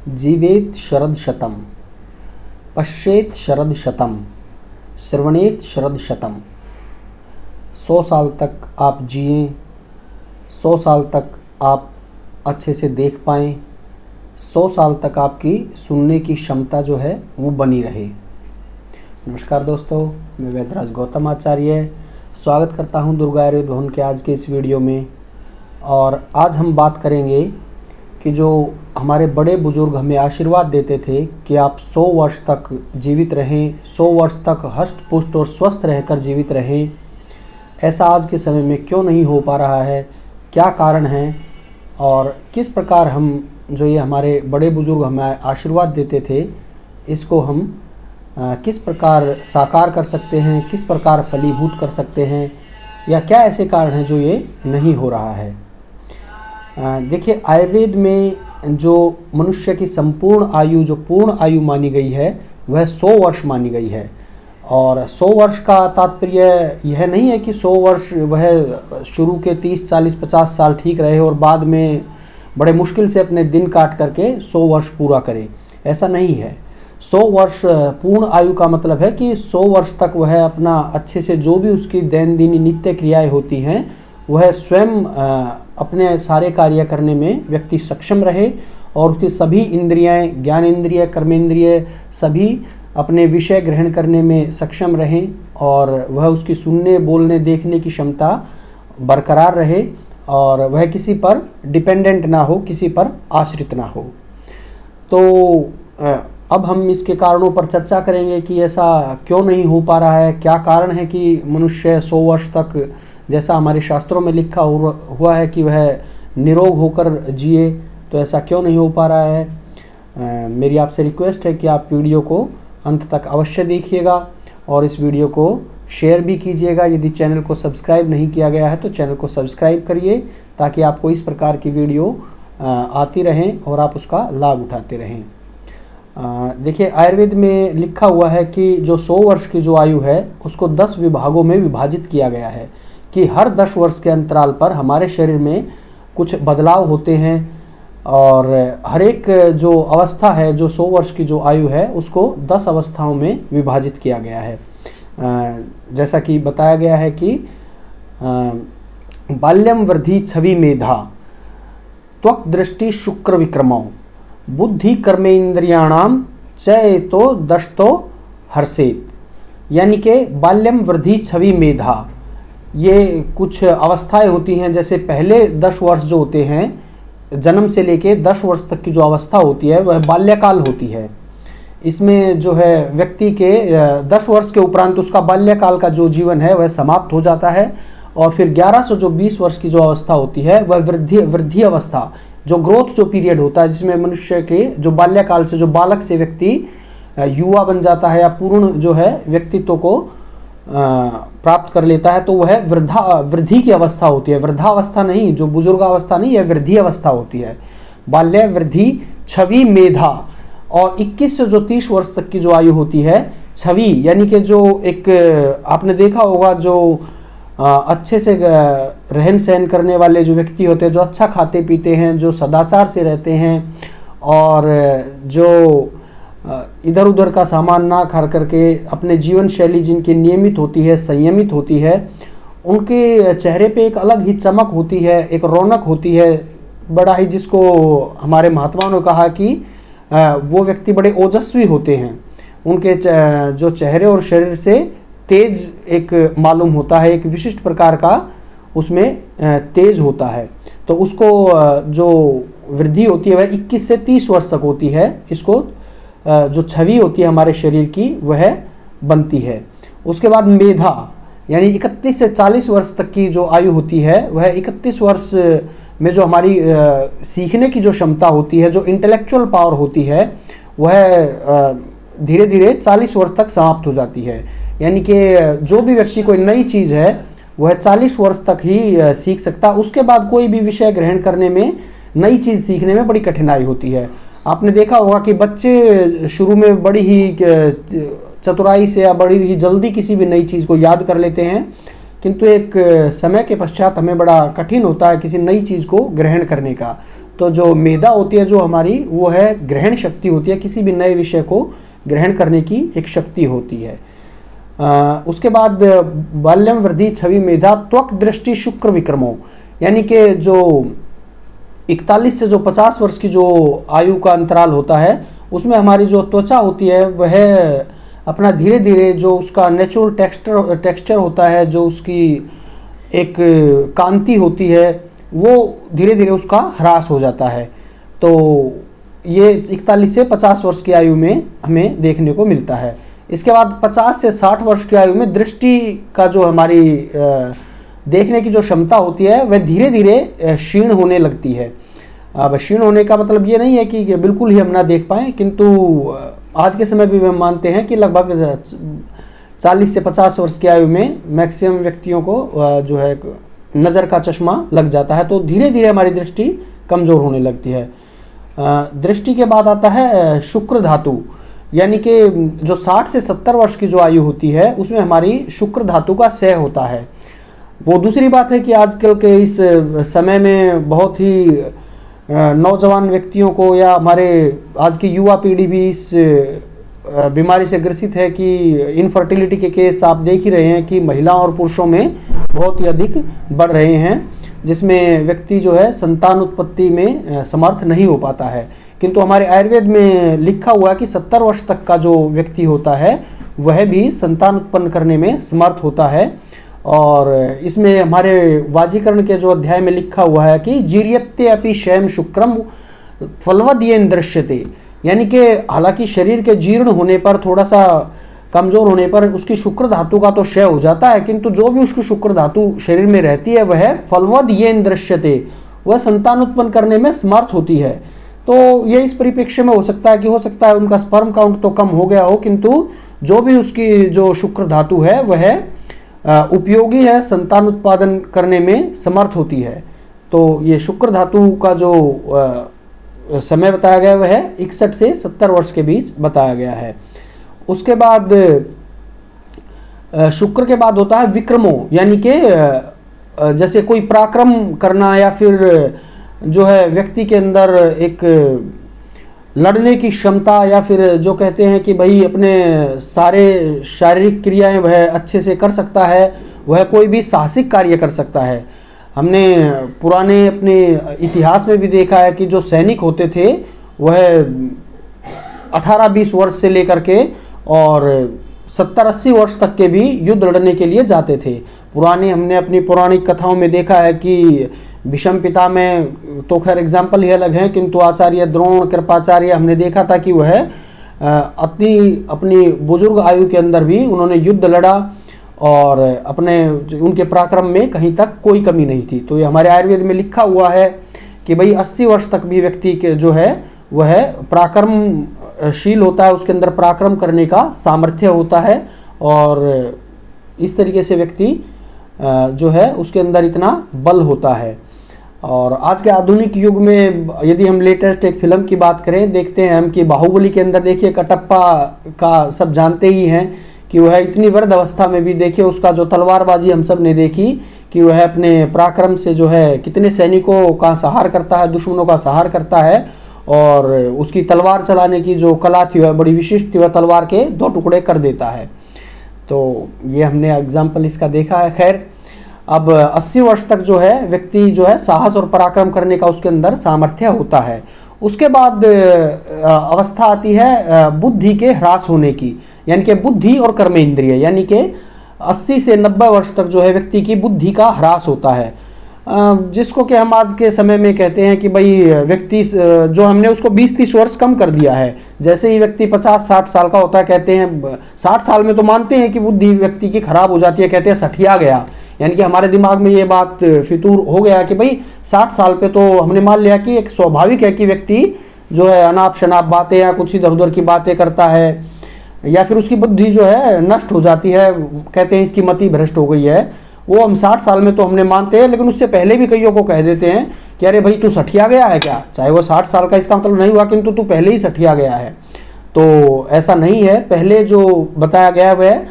जीवेत शरद शतम, पश्येत शरद शतम, श्रवणेत शरद शतम। 100 साल तक आप जिएं, 100 साल तक आप अच्छे से देख पाएँ, 100 साल तक आपकी सुनने की क्षमता जो है वो बनी रहे। नमस्कार दोस्तों, मैं वेदराज गौतम आचार्य स्वागत करता हूं दुर्गा आयुर्वेद भवन के आज के इस वीडियो में। और आज हम बात करेंगे कि जो हमारे बड़े बुजुर्ग हमें आशीर्वाद देते थे कि आप 100 वर्ष तक जीवित रहें, 100 वर्ष तक हष्ट पुष्ट और स्वस्थ रहकर जीवित रहें, ऐसा आज के समय में क्यों नहीं हो पा रहा है, क्या कारण है और किस प्रकार हम जो ये हमारे बड़े बुजुर्ग हमें आशीर्वाद देते थे इसको हम किस प्रकार साकार कर सकते हैं, किस प्रकार फलीभूत कर सकते हैं, या क्या ऐसे कारण हैं जो ये नहीं हो रहा है। देखिए, आयुर्वेद में जो मनुष्य की संपूर्ण आयु, जो पूर्ण आयु मानी गई है वह 100 वर्ष मानी गई है। और 100 वर्ष का तात्पर्य यह नहीं है कि 100 वर्ष वह शुरू के 30, 40, 50 साल ठीक रहे और बाद में बड़े मुश्किल से अपने दिन काट करके 100 वर्ष पूरा करे, ऐसा नहीं है। 100 वर्ष पूर्ण आयु का मतलब है कि 100 वर्ष तक वह अपना अच्छे से जो भी उसकी दैनंदिन नित्य क्रियाएं होती हैं वह स्वयं अपने सारे कार्य करने में व्यक्ति सक्षम रहे और उसकी सभी इंद्रियाएं, ज्ञानेंद्रिय, कर्मेंद्रिय सभी अपने विषय ग्रहण करने में सक्षम रहें और वह उसकी सुनने, बोलने, देखने की क्षमता बरकरार रहे और वह किसी पर डिपेंडेंट ना हो, किसी पर आश्रित ना हो। तो अब हम इसके कारणों पर चर्चा करेंगे कि ऐसा क्यों नहीं हो पा रहा है, क्या कारण है कि मनुष्य 100 वर्ष तक, जैसा हमारे शास्त्रों में लिखा हुआ है कि वह निरोग होकर जिए, तो ऐसा क्यों नहीं हो पा रहा है। मेरी आपसे रिक्वेस्ट है कि आप वीडियो को अंत तक अवश्य देखिएगा और इस वीडियो को शेयर भी कीजिएगा। यदि चैनल को सब्सक्राइब नहीं किया गया है तो चैनल को सब्सक्राइब करिए ताकि आपको इस प्रकार की वीडियो आती रहें और आप उसका लाभ उठाते रहें। देखिए, आयुर्वेद में लिखा हुआ है कि जो 100 वर्ष की जो आयु है उसको 10 विभागों में विभाजित किया गया है कि हर 10 वर्ष के अंतराल पर हमारे शरीर में कुछ बदलाव होते हैं और हर एक जो अवस्था है, जो 100 वर्ष की जो आयु है उसको 10 अवस्थाओं में विभाजित किया गया है। जैसा कि बताया गया है कि बाल्यम वृद्धि छवि मेधा, त्वक दृष्टि शुक्र विक्रमौ, बुद्धि कर्मेंद्रियाणाम चेतो दशतो हर्षेत। यानी कि बाल्यम वृद्धि छवि मेधा, ये कुछ अवस्थाएं होती हैं। जैसे पहले 10 वर्ष जो होते हैं, जन्म से लेके 10 वर्ष तक की जो अवस्था होती है वह बाल्यकाल होती है। इसमें जो है व्यक्ति के 10 वर्ष के उपरांत उसका बाल्यकाल का जो जीवन है वह समाप्त हो जाता है और फिर 11 से जो 20 वर्ष की जो अवस्था होती है वह वृद्धि अवस्था, जो ग्रोथ जो पीरियड होता है, जिसमें मनुष्य के जो बाल्यकाल से जो बालक से व्यक्ति युवा बन जाता है या पूर्ण जो है व्यक्तित्व को प्राप्त कर लेता है, तो वह वृद्धि की अवस्था होती है। वृद्धावस्था नहीं, जो बुजुर्गावस्था नहीं, यह वृद्धि अवस्था होती है। बाल्य वृद्धि छवि मेधा। और 21 से जो 30 वर्ष तक की जो आयु होती है, छवि यानी कि जो एक आपने देखा होगा जो अच्छे से रहन सहन करने वाले जो व्यक्ति होते हैं, जो अच्छा खाते पीते हैं, जो सदाचार से रहते हैं और जो इधर उधर का सामान ना खा करके अपने जीवन शैली जिनकी नियमित होती है, संयमित होती है, उनके चेहरे पे एक अलग ही चमक होती है, एक रौनक होती है बड़ा ही, जिसको हमारे महात्माओं ने कहा कि वो व्यक्ति बड़े ओजस्वी होते हैं। उनके जो चेहरे और शरीर से तेज एक मालूम होता है, एक विशिष्ट प्रकार का उसमें तेज होता है। तो उसको जो वृद्धि होती है वह 21 से 30 वर्ष तक होती है। इसको जो छवि होती है हमारे शरीर की वह बनती है। उसके बाद मेधा यानी 31 से 40 वर्ष तक की जो आयु होती है वह 31 वर्ष में जो हमारी सीखने की जो क्षमता होती है, जो इंटेलेक्चुअल पावर होती है, वह धीरे धीरे 40 वर्ष तक समाप्त हो जाती है। यानी कि जो भी व्यक्ति कोई नई चीज़ है वह 40 वर्ष तक ही सीख सकता। उसके बाद कोई भी विषय ग्रहण करने में, नई चीज़ सीखने में बड़ी कठिनाई होती है। आपने देखा होगा कि बच्चे शुरू में बड़ी ही चतुराई से या बड़ी ही जल्दी किसी भी नई चीज़ को याद कर लेते हैं, किंतु एक समय के पश्चात हमें बड़ा कठिन होता है किसी नई चीज़ को ग्रहण करने का। तो जो मेधा होती है जो हमारी, वो है ग्रहण शक्ति होती है, किसी भी नए विषय को ग्रहण करने की एक शक्ति होती है। उसके बाद बाल्यम वृद्धि छवि मेधा त्वक दृष्टि शुक्र विक्रमो, यानी कि जो 41 से जो 50 वर्ष की जो आयु का अंतराल होता है, उसमें हमारी जो त्वचा होती है वह अपना धीरे धीरे जो उसका नेचुरल टेक्सचर होता है, जो उसकी एक कांति होती है, वो धीरे धीरे उसका ह्रास हो जाता है। तो ये 41 से 50 वर्ष की आयु में हमें देखने को मिलता है। इसके बाद 50 से 60 वर्ष की आयु में दृष्टि का जो हमारी देखने की जो क्षमता होती है वह धीरे धीरे क्षीण होने लगती है। अब क्षीण होने का मतलब ये नहीं है कि बिल्कुल ही हम ना देख पाएँ, किंतु आज के समय भी हम मानते हैं कि लगभग 40 से 50 वर्ष की आयु में मैक्सिमम व्यक्तियों को जो है नज़र का चश्मा लग जाता है। तो धीरे धीरे हमारी दृष्टि कमज़ोर होने लगती है। दृष्टि के बाद आता है शुक्र धातु, यानी कि जो 60 से 70 वर्ष की जो आयु होती है उसमें हमारी शुक्र धातु का क्षय होता है। वो दूसरी बात है कि आजकल के इस समय में बहुत ही नौजवान व्यक्तियों को या हमारे आज की युवा पीढ़ी भी इस बीमारी से ग्रसित है कि इनफर्टिलिटी के केस आप देख ही रहे हैं कि महिलाओं और पुरुषों में बहुत ही अधिक बढ़ रहे हैं, जिसमें व्यक्ति जो है संतान उत्पत्ति में समर्थ नहीं हो पाता है। किंतु हमारे आयुर्वेद में लिखा हुआ है कि 70 वर्ष तक का जो व्यक्ति होता है वह भी संतान उत्पन्न करने में समर्थ होता है। और इसमें हमारे वाजीकरण के जो अध्याय में लिखा हुआ है कि जीर्यत्ते अपि शयम शुक्रम फलवदयेन दृश्यते, यानी कि हालांकि शरीर के जीर्ण होने पर, थोड़ा सा कमजोर होने पर उसकी शुक्र धातु का तो क्षय हो जाता है, किंतु जो भी उसकी शुक्र धातु शरीर में रहती है वह फलवदयेन दृश्यते, वह संतान उत्पन्न करने में समर्थ होती है। तो ये इस परिप्रेक्ष्य में हो सकता है उनका स्पर्म काउंट तो कम हो गया हो, किंतु जो भी उसकी जो शुक्र धातु है वह उपयोगी है, संतान उत्पादन करने में समर्थ होती है। तो ये शुक्र धातु का जो समय बताया गया वह 61 से 70 वर्ष के बीच बताया गया है। उसके बाद शुक्र के बाद होता है विक्रमो, यानी कि जैसे कोई पराक्रम करना या फिर जो है व्यक्ति के अंदर एक लड़ने की क्षमता, या फिर जो कहते हैं कि भाई अपने सारे शारीरिक क्रियाएं वह अच्छे से कर सकता है, वह कोई भी साहसिक कार्य कर सकता है। हमने पुराने अपने इतिहास में भी देखा है कि जो सैनिक होते थे वह 18-20 वर्ष से लेकर के और 70-80 वर्ष तक के भी युद्ध लड़ने के लिए जाते थे। हमने अपनी पौराणिक कथाओं में देखा है कि भीष्म पिता में तो खैर एग्जाम्पल ही अलग हैं, किंतु आचार्य द्रोण, कृपाचार्य हमने देखा था कि वह अपनी बुजुर्ग आयु के अंदर भी उन्होंने युद्ध लड़ा और उनके पराक्रम में कहीं तक कोई कमी नहीं थी। तो ये हमारे आयुर्वेद में लिखा हुआ है कि भाई 80 वर्ष तक भी व्यक्ति के जो है वह पराक्रमशील होता है, उसके अंदर पराक्रम करने का सामर्थ्य होता है, और इस तरीके से व्यक्ति जो है उसके अंदर इतना बल होता है। और आज के आधुनिक युग में यदि हम लेटेस्ट एक फिल्म की बात करें, देखते हैं हम कि बाहुबली के अंदर देखिए कटप्पा का सब जानते ही हैं कि वह इतनी वृद्ध अवस्था में भी देखिए उसका जो तलवारबाजी हम सब ने देखी कि वह अपने पराक्रम से जो है कितने सैनिकों का संहार करता है, दुश्मनों का संहार करता है, और उसकी तलवार चलाने की जो कला थी वह बड़ी विशिष्ट थी, वह तलवार के 2 टुकड़े कर देता है। तो ये हमने एग्जाम्पल इसका देखा है। खैर, अब 80 वर्ष तक जो है व्यक्ति जो है साहस और पराक्रम करने का उसके अंदर सामर्थ्य होता है। उसके बाद अवस्था आती है बुद्धि के ह्रास होने की, यानी कि बुद्धि और कर्मेंद्रिय, यानी कि 80 से 90 वर्ष तक जो है व्यक्ति की बुद्धि का ह्रास होता है, जिसको कि हम आज के समय में कहते हैं कि भाई व्यक्ति जो हमने उसको 20-30 वर्ष कम कर दिया है। जैसे ही व्यक्ति 50-60 साल का होता है, कहते हैं 60 साल में तो मानते हैं कि बुद्धि व्यक्ति की खराब हो जाती है, कहते हैं सठिया गया, यानी कि हमारे दिमाग में ये बात फितूर हो गया कि भाई 60 साल पे तो हमने मान लिया कि एक स्वाभाविक है कि व्यक्ति जो है अनाप शनाप बातें या कुछ इधर उधर की बातें करता है, या फिर उसकी बुद्धि जो है नष्ट हो जाती है, कहते हैं इसकी मति भ्रष्ट हो गई है। वो हम 60 साल में तो हमने मानते हैं, लेकिन उससे पहले भी कईयों को कह देते हैं कि अरे भाई तू सठिया गया है क्या, चाहे वो 60 साल का इसका मतलब नहीं हुआ, किंतु तू पहले ही सठिया गया है। तो ऐसा नहीं है, पहले जो बताया गया वह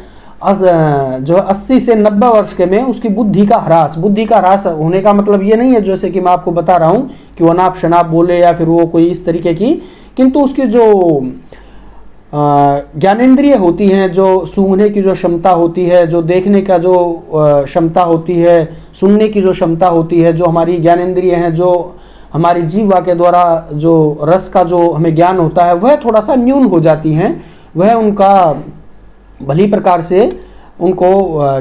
जो 80 से 90 वर्ष के में उसकी बुद्धि का ह्रास होने का मतलब ये नहीं है जैसे कि मैं आपको बता रहा हूँ कि वो अनाप शनाप बोले या फिर वो कोई इस तरीके की, किंतु उसकी जो ज्ञानेंद्रिय होती हैं, जो सूंघने की जो क्षमता होती है, जो देखने का जो क्षमता होती है, सुनने की जो क्षमता होती है, जो हमारी ज्ञानेंद्रिय हैं, जो हमारी जीवा के द्वारा जो रस का जो हमें ज्ञान होता है, वह थोड़ा सा न्यून हो जाती हैं, वह उनका भली प्रकार से उनको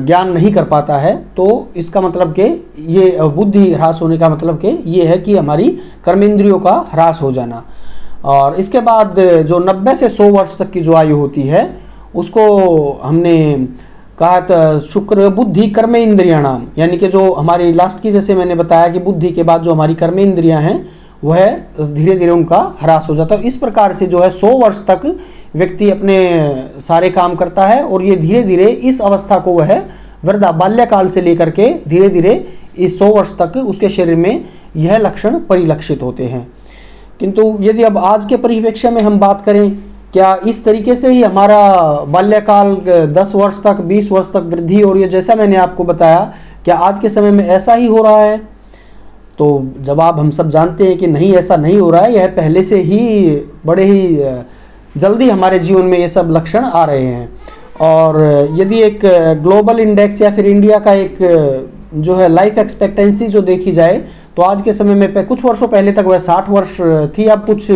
ज्ञान नहीं कर पाता है। तो इसका मतलब कि ये बुद्धि ह्रास होने का मतलब कि ये है कि हमारी कर्मेंद्रियों का ह्रास हो जाना। और इसके बाद जो 90 से 100 वर्ष तक की जो आयु होती है उसको हमने कहा था शुक्र बुद्धि कर्म इंद्रियाणाम, यानी कि जो हमारी लास्ट की जैसे मैंने बताया कि बुद्धि के बाद जो हमारी कर्म इंद्रियां हैं वह धीरे धीरे उनका ह्रास हो जाता है। इस प्रकार से जो है 100 वर्ष तक व्यक्ति अपने सारे काम करता है और ये धीरे धीरे इस अवस्था को वह वृद्धा बाल्यकाल से लेकर के धीरे धीरे इस 100 वर्ष तक उसके शरीर में यह लक्षण परिलक्षित होते हैं। किंतु यदि अब आज के परिप्रेक्ष्य में हम बात करें, क्या इस तरीके से ही हमारा बाल्यकाल 10 वर्ष तक 20 वर्ष तक वृद्धि हो रही है जैसा मैंने आपको बताया, क्या आज के समय में ऐसा ही हो रहा है? तो जवाब हम सब जानते हैं कि नहीं, ऐसा नहीं हो रहा है। यह पहले से ही बड़े ही जल्दी हमारे जीवन में ये सब लक्षण आ रहे हैं। और यदि एक ग्लोबल इंडेक्स या फिर इंडिया का एक जो है लाइफ एक्सपेक्टेंसी जो देखी जाए तो आज के समय में कुछ वर्षों पहले तक वह 60 वर्ष थी, अब कुछ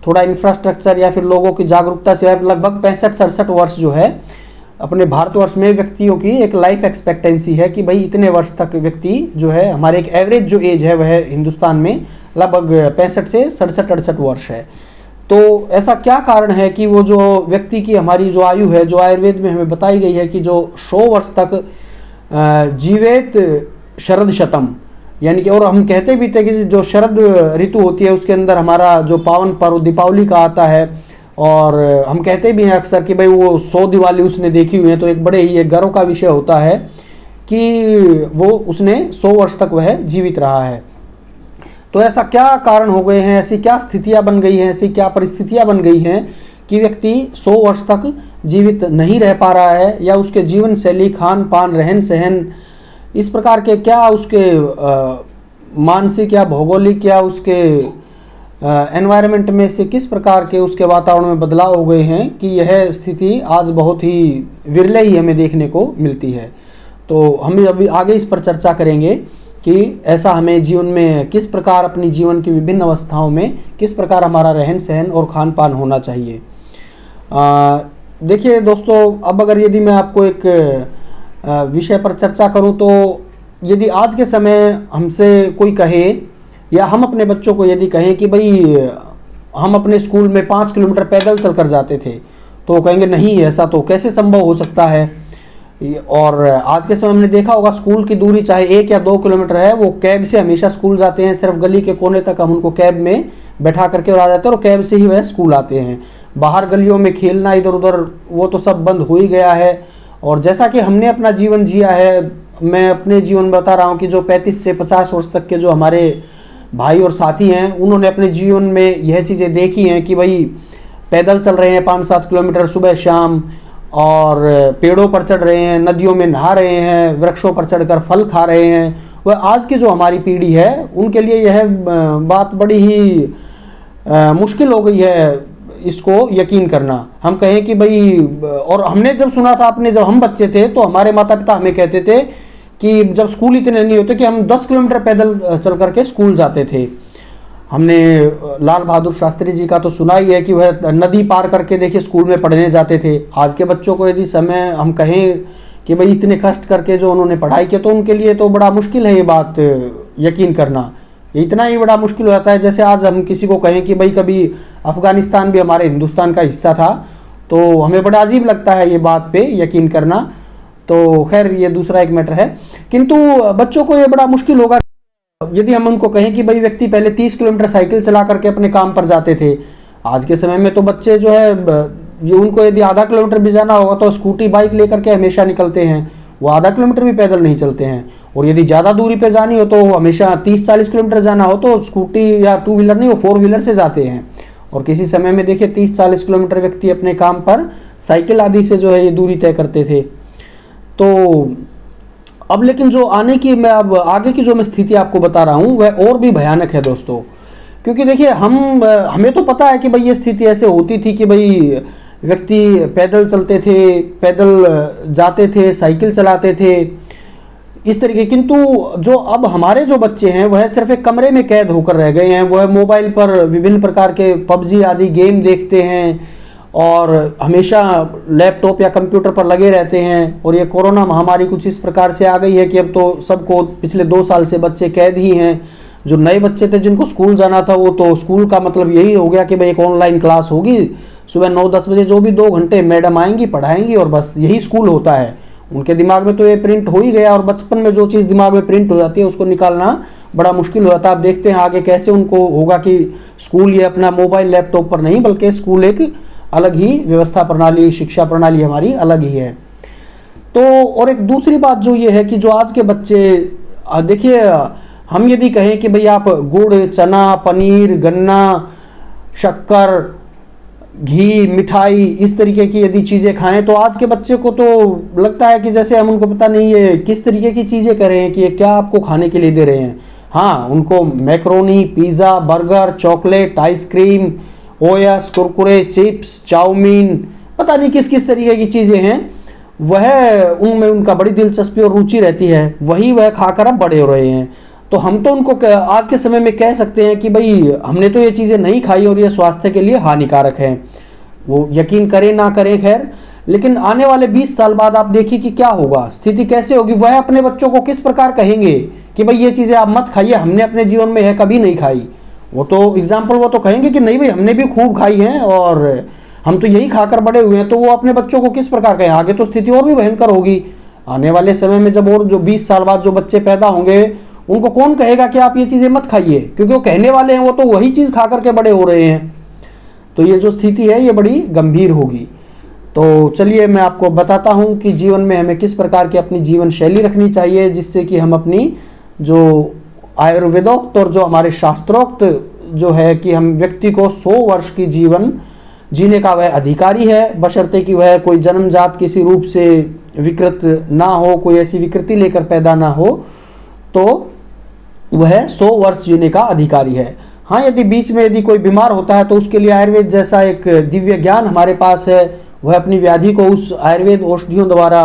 थोड़ा इंफ्रास्ट्रक्चर या फिर लोगों की जागरूकता से लगभग 65-67 वर्ष जो है अपने भारतवर्ष में व्यक्तियों की एक लाइफ एक्सपेक्टेंसी है कि भाई इतने वर्ष तक व्यक्ति जो है, हमारे एक एवरेज जो एज है वह हिंदुस्तान में लगभग 65 से 67-68 वर्ष है। तो ऐसा क्या कारण है कि वो जो व्यक्ति की हमारी जो आयु है, जो आयुर्वेद में हमें बताई गई है कि जो 100 वर्ष तक जीवेत शरद शतम, यानी कि और हम कहते भी थे कि जो शरद ऋतु होती है उसके अंदर हमारा जो पावन पर्व दीपावली का आता है, और हम कहते भी हैं अक्सर कि भाई वो 100 दिवाली उसने देखी हुई है, तो एक बड़े ही एक गर्व का विषय होता है कि वो उसने 100 वर्ष तक वह जीवित रहा है। तो ऐसा क्या कारण हो गए हैं, ऐसी क्या स्थितियां बन गई हैं, ऐसी क्या परिस्थितियां बन गई हैं कि व्यक्ति 100 वर्ष तक जीवित नहीं रह पा रहा है, या उसके जीवन शैली, खान पान, रहन सहन, इस प्रकार के क्या उसके मानसिक या भौगोलिक या उसके एनवायरनमेंट में से किस प्रकार के उसके वातावरण में बदलाव हो गए हैं कि यह स्थिति आज बहुत ही विरले ही हमें देखने को मिलती है। तो हम अभी आगे इस पर चर्चा करेंगे कि ऐसा हमें जीवन में किस प्रकार अपनी जीवन की विभिन्न अवस्थाओं में किस प्रकार हमारा रहन सहन और खान पान होना चाहिए। देखिए दोस्तों, अब अगर यदि मैं आपको एक विषय पर चर्चा करूं, तो यदि आज के समय हमसे कोई कहे या हम अपने बच्चों को यदि कहें कि भाई हम अपने स्कूल में 5 किलोमीटर पैदल चलकर जाते थे, तो कहेंगे नहीं, ऐसा तो कैसे संभव हो सकता है। और आज के समय हमने देखा होगा स्कूल की दूरी चाहे 1 या 2 किलोमीटर है, वो कैब से हमेशा स्कूल जाते हैं, सिर्फ गली के कोने तक हम उनको कैब में बैठा करके और आ जाते हैं और कैब से ही वह स्कूल आते हैं। बाहर गलियों में खेलना इधर उधर वो तो सब बंद हो ही गया है। और जैसा कि हमने अपना जीवन जिया है, मैं अपने जीवन बता रहा हूँ कि जो 35 से 50 वर्ष तक के जो हमारे भाई और साथी हैं, उन्होंने अपने जीवन में यह चीज़ें देखी हैं कि भाई पैदल चल रहे हैं 5-7 किलोमीटर सुबह शाम, और पेड़ों पर चढ़ रहे हैं, नदियों में नहा रहे हैं, वृक्षों पर चढ़कर फल खा रहे हैं। वह आज की जो हमारी पीढ़ी है उनके लिए यह बात बड़ी ही मुश्किल हो गई है इसको यकीन करना। हम कहें कि भाई, और हमने जब सुना था अपने, जब हम बच्चे थे तो हमारे माता पिता हमें कहते थे कि जब स्कूल इतने नहीं होते कि हम 10 किलोमीटर पैदल चल करके स्कूल जाते थे। हमने लाल बहादुर शास्त्री जी का तो सुना ही है कि वह नदी पार करके देखिए स्कूल में पढ़ने जाते थे। आज के बच्चों को यदि समय हम कहें कि भाई इतने कष्ट करके जो उन्होंने पढ़ाई की, तो उनके लिए तो बड़ा मुश्किल है ये बात यकीन करना। इतना ही बड़ा मुश्किल हो जाता है जैसे आज हम किसी को कहें कि भाई कभी अफगानिस्तान भी हमारे हिंदुस्तान का हिस्सा था, तो हमें बड़ा अजीब लगता है ये बात पे यकीन करना। तो खैर ये दूसरा एक मैटर है, किंतु बच्चों को ये बड़ा मुश्किल होगा यदि हम उनको कहें कि भाई व्यक्ति पहले 30 किलोमीटर साइकिल चला करके अपने काम पर जाते थे। आज के समय में तो बच्चे जो है ये उनको यदि आधा किलोमीटर भी जाना होगा तो स्कूटी बाइक लेकर के हमेशा निकलते हैं, वो आधा किलोमीटर भी पैदल नहीं चलते हैं। और यदि ज़्यादा दूरी पे जानी हो तो हमेशा 30-40 किलोमीटर जाना हो तो स्कूटी या 2 व्हीलर नहीं, वो 4 व्हीलर से जाते हैं। और किसी समय में देखिए 30-40 किलोमीटर व्यक्ति अपने काम पर साइकिल आदि से जो है ये दूरी तय करते थे। तो अब लेकिन जो आने की मैं अब आगे की जो मैं स्थिति आपको बता रहा हूँ वह और भी भयानक है दोस्तों। क्योंकि देखिए हमें तो पता है कि भाई ये स्थिति ऐसे होती थी कि भाई व्यक्ति पैदल चलते थे, पैदल जाते थे, साइकिल चलाते थे, इस तरीके। किंतु जो अब हमारे जो बच्चे हैं वह सिर्फ एक कमरे में कैद होकर रह गए हैं। वह मोबाइल पर विभिन्न प्रकार के पबजी आदि गेम देखते हैं और हमेशा लैपटॉप या कंप्यूटर पर लगे रहते हैं। और ये कोरोना महामारी कुछ इस प्रकार से आ गई है कि अब तो सबको पिछले 2 साल से बच्चे कैद ही हैं। जो नए बच्चे थे जिनको स्कूल जाना था वो तो स्कूल का मतलब यही हो गया कि भाई एक ऑनलाइन क्लास होगी, सुबह 9-10 बजे जो भी 2 घंटे मैडम आएंगी पढ़ाएंगी और बस यही स्कूल होता है। उनके दिमाग में तो ये प्रिंट हो ही गया और बचपन में जो चीज़ दिमाग में प्रिंट हो जाती है उसको निकालना बड़ा मुश्किल हो जाता है। आप देखते हैं आगे कैसे उनको होगा कि स्कूल ये अपना मोबाइल लैपटॉप पर नहीं बल्कि स्कूल एक अलग ही व्यवस्था प्रणाली, शिक्षा प्रणाली हमारी अलग ही है। तो और एक दूसरी बात जो ये है कि जो आज के बच्चे देखिए, हम यदि कहें कि भाई आप गुड़, चना, पनीर, गन्ना, शक्कर, घी, मिठाई इस तरीके की यदि चीज़ें खाएं तो आज के बच्चे को तो लगता है कि जैसे हम उनको पता नहीं है किस तरीके की चीज़ें कर रहे हैं कि ये क्या आपको खाने के लिए दे रहे हैं। हाँ, उनको macaroni, pizza, burger, chocolate, ice cream, ओएस, कुरकुरे, चिप्स, चाउमीन, पता नहीं किस किस तरीके की चीज़ें हैं, वह उनमें उनका बड़ी दिलचस्पी और रुचि रहती है, वही वह खाकर अब बड़े हो रहे हैं। तो हम तो उनको आज के समय में कह सकते हैं कि भाई हमने तो ये चीज़ें नहीं खाई और ये स्वास्थ्य के लिए हानिकारक है। वो यकीन करें ना करें खैर, लेकिन आने वाले 20 साल बाद आप देखिए कि क्या होगा, स्थिति कैसे होगी। वह अपने बच्चों को किस प्रकार कहेंगे कि भाई ये चीज़ें आप मत खाइए, हमने अपने जीवन में यह कभी नहीं खाई। वो तो एग्जाम्पल वो तो कहेंगे कि नहीं भाई हमने भी खूब खाई है और हम तो यही खाकर बड़े हुए हैं। तो वो अपने बच्चों को किस प्रकार कहें, आगे तो स्थिति और भी भयंकर होगी। आने वाले समय में जब और जो 20 साल बाद जो बच्चे पैदा होंगे उनको कौन कहेगा कि आप ये चीज़ें मत खाइए, क्योंकि वो कहने वाले हैं वो तो वही चीज़ खा करके बड़े हो रहे हैं। तो ये जो स्थिति है ये बड़ी गंभीर होगी। तो चलिए मैं आपको बताता हूँ कि जीवन में हमें किस प्रकार की अपनी जीवन शैली रखनी चाहिए जिससे कि हम अपनी जो आयुर्वेदोक्त और जो हमारे शास्त्रोक्त जो है कि हम व्यक्ति को 100 वर्ष की जीवन जीने का वह अधिकारी है, बशर्ते कि वह कोई जन्मजात किसी रूप से विकृत ना हो, कोई ऐसी विकृति लेकर पैदा ना हो, तो वह 100 वर्ष जीने का अधिकारी है। हाँ, यदि बीच में यदि कोई बीमार होता है तो उसके लिए आयुर्वेद जैसा एक दिव्य ज्ञान हमारे पास है, वह अपनी व्याधि को उस आयुर्वेद औषधियों द्वारा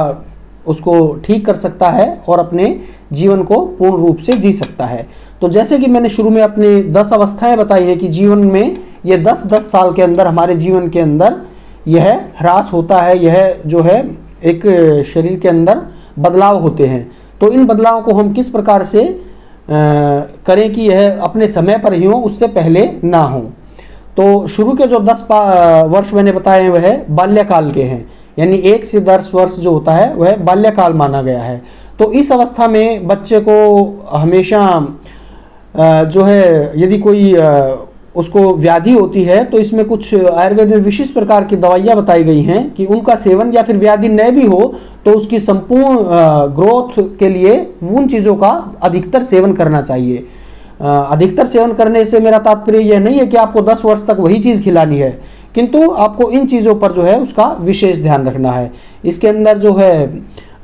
उसको ठीक कर सकता है और अपने जीवन को पूर्ण रूप से जी सकता है। तो जैसे कि मैंने शुरू में अपनी 10 अवस्थाएं बताई है कि जीवन में ये 10-10 साल के अंदर हमारे जीवन के अंदर यह ह्रास होता है, यह जो है एक शरीर के अंदर बदलाव होते हैं। तो इन बदलावों को हम किस प्रकार से करें कि यह अपने समय पर ही हो, उससे पहले ना हो। तो शुरू के जो 10 वर्ष मैंने बताए हैं वह बाल्यकाल के हैं, यानी 1 से 10 वर्ष जो होता है वह बाल्यकाल माना गया है। तो इस अवस्था में बच्चे को हमेशा जो है यदि कोई उसको व्याधि होती है तो इसमें कुछ आयुर्वेद में विशिष्ट प्रकार की दवाइयाँ बताई गई हैं कि उनका सेवन, या फिर व्याधि न भी हो तो उसकी संपूर्ण ग्रोथ के लिए उन चीज़ों का अधिकतर सेवन करना चाहिए। अधिकतर सेवन करने से मेरा तात्पर्य यह नहीं है कि आपको 10 वर्ष तक वही चीज़ खिलानी है, किंतु आपको इन चीज़ों पर जो है उसका विशेष ध्यान रखना है। इसके अंदर जो है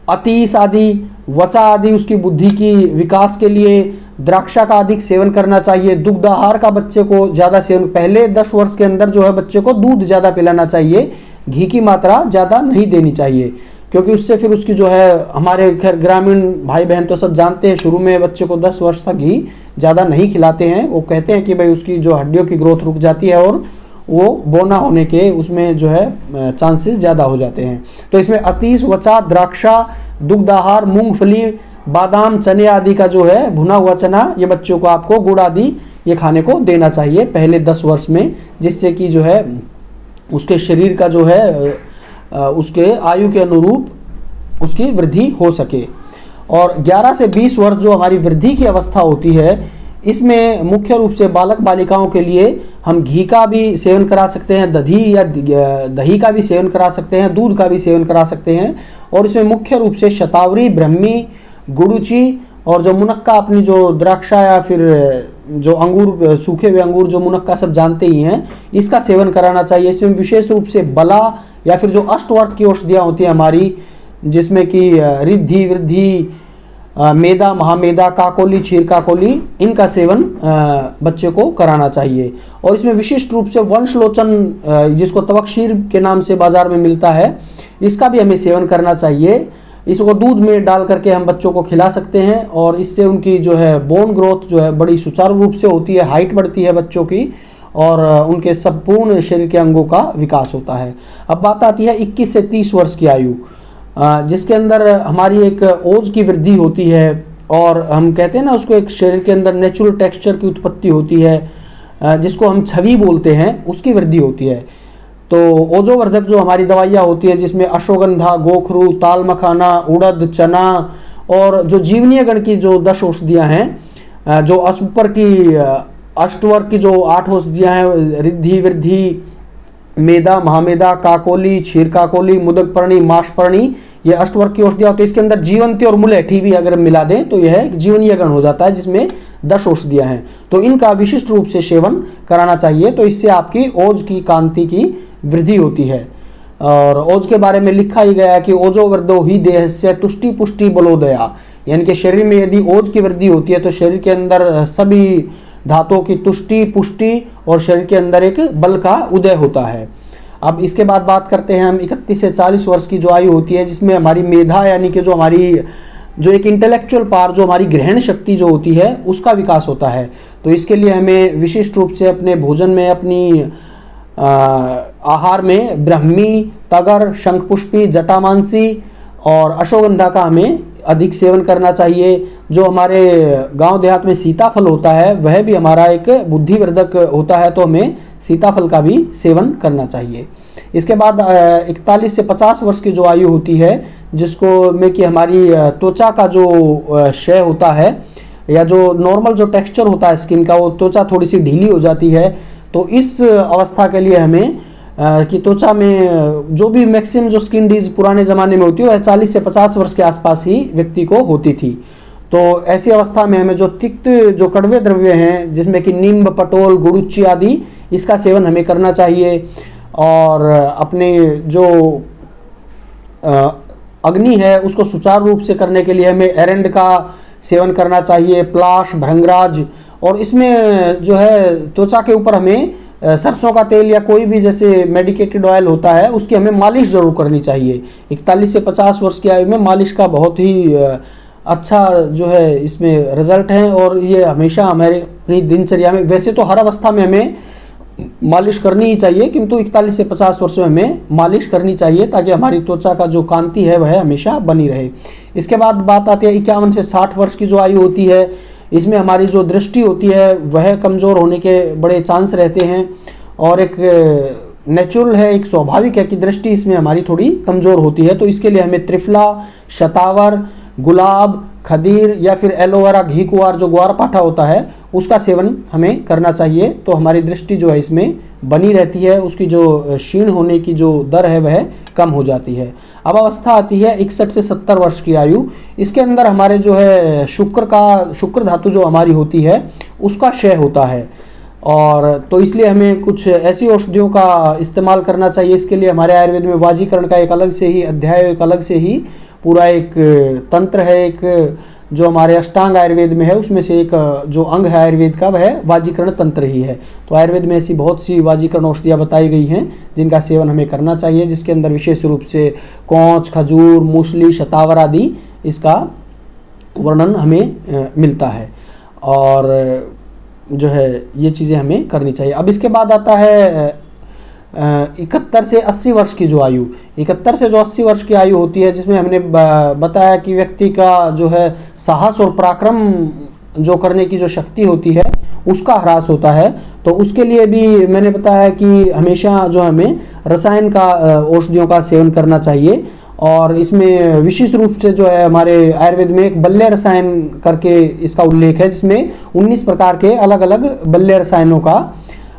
अतीस आदि, वचा आदि उसकी बुद्धि की विकास के लिए द्राक्षा का अधिक सेवन करना चाहिए। दुग्ध आहार का बच्चे को ज़्यादा सेवन, पहले 10 वर्ष के अंदर जो है बच्चे को दूध ज़्यादा पिलाना चाहिए, घी की मात्रा ज़्यादा नहीं देनी चाहिए, क्योंकि उससे फिर उसकी जो है, हमारे खैर ग्रामीण भाई बहन तो सब जानते हैं, शुरू में बच्चे को 10 वर्ष तक घी ज़्यादा नहीं खिलाते हैं। वो कहते हैं कि भाई उसकी जो हड्डियों की ग्रोथ रुक जाती है और वो बोना होने के उसमें जो है चांसेस ज़्यादा हो जाते हैं। तो इसमें अतीस, वचा, द्राक्षा, दुग्ध आहार, मूंगफली, बादाम, चने आदि का जो है भुना हुआ चना, ये बच्चों को आपको गुड़ आदि ये खाने को देना चाहिए पहले 10 वर्ष में, जिससे कि जो है उसके शरीर का जो है उसके आयु के अनुरूप उसकी वृद्धि हो सके। और 11 से 20 वर्ष जो हमारी वृद्धि की अवस्था होती है, इसमें मुख्य रूप से बालक बालिकाओं के लिए हम घी का भी सेवन करा सकते हैं, दही का भी सेवन करा सकते हैं, दूध का भी सेवन करा सकते हैं। और इसमें मुख्य रूप से शतावरी, ब्रह्मी, गुड़ुची और जो मुनक्का, अपनी जो द्राक्षा या फिर जो अंगूर, सूखे हुए अंगूर जो मुनक्का सब जानते ही हैं, इसका सेवन कराना चाहिए। इसमें विशेष रूप से बला या फिर जो अष्टवर्ग की औषधियाँ होती हैं हमारी, जिसमें कि रिद्धि, वृद्धि, मेदा, महामेदा, काकोली, क्षीर काकोली, इनका सेवन बच्चे को कराना चाहिए। और इसमें विशिष्ट रूप से वंशलोचन, जिसको तवक्षीर के नाम से बाजार में मिलता है, इसका भी हमें सेवन करना चाहिए। इसको दूध में डाल करके हम बच्चों को खिला सकते हैं और इससे उनकी जो है बोन ग्रोथ जो है बड़ी सुचारू रूप से होती है, हाइट बढ़ती है बच्चों की और उनके संपूर्ण शरीर के अंगों का विकास होता है। अब बात आती है 21 से 30 वर्ष की आयु, जिसके अंदर हमारी एक ओज की वृद्धि होती है और हम कहते हैं ना उसको, एक शरीर के अंदर नेचुरल टेक्सचर की उत्पत्ति होती है, जिसको हम छवि बोलते हैं, उसकी वृद्धि होती है। तो ओजोवर्धक जो हमारी दवाइयाँ होती है, जिसमें अश्वगंधा, गोखरू, ताल मखाना, उड़द, चना और जो जीवनीय गण की जो 10 औषधियाँ हैं, जो ऊपर की अष्टवर्ग की जो 8 औषधियाँ हैं, रिद्धि, वृद्धि, मेदा, महामेदा, काकोली, क्षीर काकोली, मुदकपर्णी, माशपर्णी, ये अष्टवर्ग की औषधियाँ होती है। इसके अंदर जीवंती और मुलेठी भी अगर मिला दें तो यह एक जीवनीय गण हो जाता है, जिसमें 10 औषधियाँ हैं। तो इनका विशिष्ट रूप से सेवन कराना चाहिए। तो इससे आपकी ओज की कांति की वृद्धि होती है। और ओज के बारे में लिखा ही गया है कि ओजो वृद्धो ही देह से तुष्टि पुष्टि बलोदया, यानी कि शरीर में यदि ओज की वृद्धि होती है तो शरीर के अंदर सभी धातुओं की तुष्टि, पुष्टि और शरीर के अंदर एक बल का उदय होता है। अब इसके बाद बात करते हैं हम 31 से 40 वर्ष की जो आयु होती है, जिसमें हमारी मेधा, यानी कि जो हमारी जो एक इंटेलेक्चुअल पावर, जो हमारी ग्रहण शक्ति जो होती है, उसका विकास होता है। तो इसके लिए हमें विशिष्ट रूप से अपने भोजन में, अपनी आहार में ब्राह्मी, तगर, शंखपुष्पी, जटामांसी और अश्वगंधा का हमें अधिक सेवन करना चाहिए। जो हमारे गांव देहात में सीताफल होता है, वह भी हमारा एक बुद्धिवर्धक होता है, तो हमें सीताफल का भी सेवन करना चाहिए। इसके बाद 41 से 50 वर्ष की जो आयु होती है, जिसको में कि हमारी त्वचा का जो क्षय होता है, या जो नॉर्मल जो टेक्सचर होता है स्किन का, वो त्वचा थोड़ी सी ढीली हो जाती है। तो इस अवस्था के लिए हमें कि त्वचा में जो भी मैक्सिमम जो स्किन डिजीज पुराने ज़माने में होती है, वह 40 से 50 वर्ष के आसपास ही व्यक्ति को होती थी। तो ऐसी अवस्था में हमें जो तिक्त, जो कड़वे द्रव्य हैं, जिसमें कि नींब, पटोल, गुड़ुच्ची आदि, इसका सेवन हमें करना चाहिए। और अपने जो अग्नि है उसको सुचारू रूप से करने के लिए हमें एरंड का सेवन करना चाहिए, प्लाश, भृंगराज। और इसमें जो है त्वचा के ऊपर हमें सरसों का तेल या कोई भी जैसे मेडिकेटेड ऑयल होता है, उसकी हमें मालिश जरूर करनी चाहिए। 41 से 50 वर्ष की आयु में मालिश का बहुत ही अच्छा जो है इसमें रिजल्ट है। और ये हमेशा हमारे अपनी दिनचर्या में, वैसे तो हर अवस्था में हमें मालिश करनी ही चाहिए, किंतु 41 से 50 वर्ष में हमें मालिश करनी चाहिए, ताकि हमारी त्वचा का जो कांति है वह हमेशा बनी रहे। इसके बाद बात आती है 51 से 60 वर्ष की जो आयु होती है, इसमें हमारी जो दृष्टि होती है वह कमज़ोर होने के बड़े चांस रहते हैं। और एक नेचुरल है, एक स्वाभाविक है कि दृष्टि इसमें हमारी थोड़ी कमज़ोर होती है। तो इसके लिए हमें त्रिफला, शतावर, गुलाब, खदीर या फिर एलोवेरा, घी कुआर, जो ग्वारपाठा होता है, उसका सेवन हमें करना चाहिए। तो हमारी दृष्टि जो है इसमें बनी रहती है, उसकी जो क्षीण होने की जो दर है वह कम हो जाती है। अब अवस्था आती है 61 से 70 वर्ष की आयु। इसके अंदर हमारे जो है शुक्र धातु जो हमारी होती है उसका क्षय होता है। और तो इसलिए हमें कुछ ऐसी औषधियों का इस्तेमाल करना चाहिए। इसके लिए हमारे आयुर्वेद में वाजीकरण का एक अलग से ही अध्याय, एक अलग से ही पूरा एक तंत्र है। एक जो हमारे अष्टांग आयुर्वेद में है, उसमें से एक जो अंग है आयुर्वेद का, वह वाजीकरण तंत्र ही है। तो आयुर्वेद में ऐसी बहुत सी वाजीकरण औषधियाँ बताई गई हैं जिनका सेवन हमें करना चाहिए, जिसके अंदर विशेष रूप से कौच, खजूर, मूसली, शतावर आदि, इसका वर्णन हमें मिलता है। और जो है ये चीज़ें हमें करनी चाहिए। अब इसके बाद आता है 71 से 80 वर्ष की जो आयु। 71 से जो 80 वर्ष की आयु होती है, जिसमें हमने बताया कि व्यक्ति का जो है साहस और पराक्रम जो करने की जो शक्ति होती है उसका ह्रास होता है। तो उसके लिए भी मैंने बताया कि हमेशा जो हमें रसायन का औषधियों का सेवन करना चाहिए। और इसमें विशेष रूप से जो है हमारे आयुर्वेद में एक बल्य रसायन करके इसका उल्लेख है, जिसमें 19 प्रकार के अलग अलग बल्य रसायनों का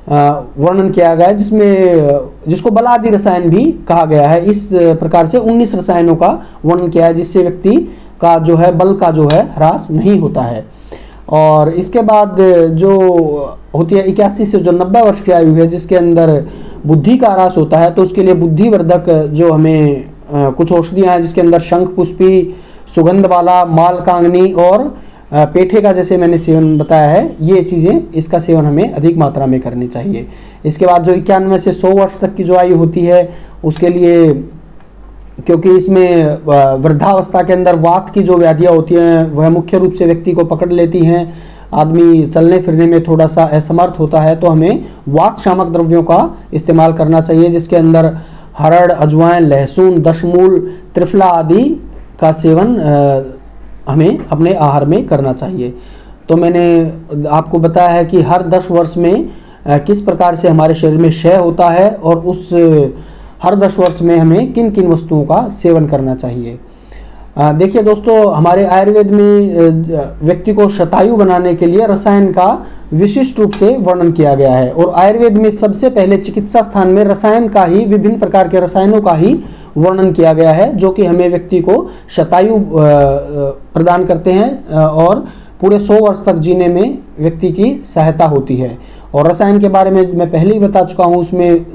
वर्णन किया गया है, जिसको बलादि रसायन भी कहा गया है। इस प्रकार से 19 रसायनों का वर्णन किया है, जिससे व्यक्ति का जो है बल का जो है ह्रास नहीं होता है। और इसके बाद जो होती है 81 से जो 90 वर्ष की आयु है, जिसके अंदर बुद्धि का ह्रास होता है, तो उसके लिए बुद्धिवर्धक जो हमें कुछ औषधियाँ हैं जिसके अंदर शंख पुष्पी, सुगंध वाला, मालकांगनी और पेठे का जैसे मैंने सेवन बताया है, ये चीज़ें, इसका सेवन हमें अधिक मात्रा में करनी चाहिए। इसके बाद जो 91 से 100 वर्ष तक की जो आयु होती है उसके लिए, क्योंकि इसमें वृद्धावस्था के अंदर वात की जो व्याधियाँ होती हैं वह मुख्य रूप से व्यक्ति को पकड़ लेती हैं, आदमी चलने फिरने में थोड़ा सा असमर्थ होता है, तो हमें वात शामक द्रव्यों का इस्तेमाल करना चाहिए जिसके अंदर हरड़, अजवाइन, लहसुन, दशमूल, त्रिफला आदि का सेवन हमें अपने आहार में करना चाहिए। तो मैंने आपको बताया है कि हर 10 वर्ष में किस प्रकार से हमारे शरीर में क्षय होता है और उस हर 10 वर्ष में हमें किन किन वस्तुओं का सेवन करना चाहिए। देखिए दोस्तों, हमारे आयुर्वेद में व्यक्ति को शतायु बनाने के लिए रसायन का विशिष्ट रूप से वर्णन किया गया है और आयुर्वेद में सबसे पहले चिकित्सा स्थान में रसायन का ही, विभिन्न प्रकार के रसायनों का ही वर्णन किया गया है जो कि हमें व्यक्ति को शतायु प्रदान करते हैं और पूरे 100 वर्ष तक जीने में व्यक्ति की सहायता होती है। और रसायन के बारे में मैं पहले ही बता चुका हूँ, उसमें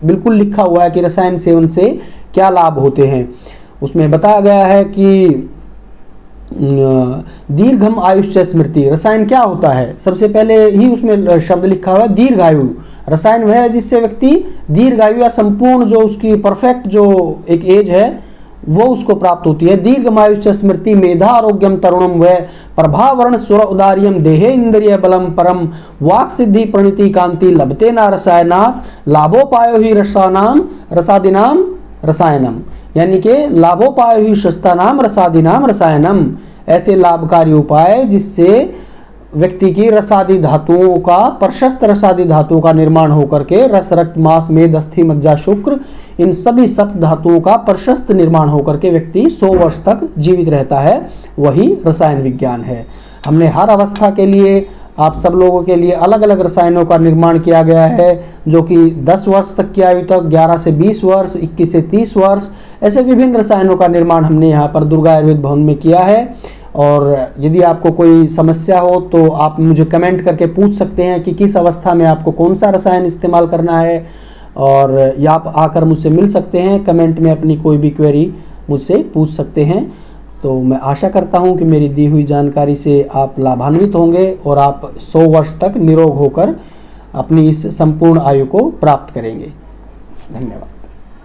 बिल्कुल लिखा हुआ है कि रसायन सेवन से क्या लाभ होते हैं। उसमें बताया गया है कि दीर्घम आयुष्य स्मृति। रसायन क्या होता है, सबसे पहले ही उसमें शब्द लिखा हुआ है दीर्घायु। रसायन वह है जिससे व्यक्ति दीर्घायु या संपूर्ण जो उसकी परफेक्ट जो एक एज है वो उसको प्राप्त होती है। दीर्घमायुष्य स्मृति मेधा आरोग्यम तरुणम व प्रभावर्ण सुर उदार्यम देहे इंद्रिय बलम परम वाक सिद्धि प्रणीति कांति लभते ना रसायनात् लाभोपायो ही रसादीनाम रसायनम, यानी कि लाभोपाय ही शस्तानाम रसादीनाम रसायनम, ऐसे लाभकारी उपाय जिससे व्यक्ति की रसादी धातुओं का, प्रशस्त रसादी धातुओं का निर्माण होकर के रस, रक्त, मांस, मेद, अस्थि, मज्जा, शुक्र, इन सभी सप्त धातुओं का प्रशस्त निर्माण होकर के व्यक्ति 100 वर्ष तक जीवित रहता है, वही रसायन विज्ञान है। हमने हर अवस्था के लिए, आप सब लोगों के लिए अलग अलग रसायनों का निर्माण किया गया है जो कि 10 वर्ष तक की आयु तक, 11 से 20 वर्ष, 21 से 30 वर्ष, ऐसे विभिन्न रसायनों का निर्माण हमने यहाँ पर दुर्गा आयुर्वेद भवन में किया है। और यदि आपको कोई समस्या हो तो आप मुझे कमेंट करके पूछ सकते हैं कि किस अवस्था में आपको कौन सा रसायन इस्तेमाल करना है, और या आप आकर मुझसे मिल सकते हैं, कमेंट में अपनी कोई भी क्वेरी मुझसे पूछ सकते हैं। तो मैं आशा करता हूं कि मेरी दी हुई जानकारी से आप लाभान्वित होंगे और आप 100 वर्ष तक निरोग होकर अपनी इस संपूर्ण आयु को प्राप्त करेंगे। धन्यवाद।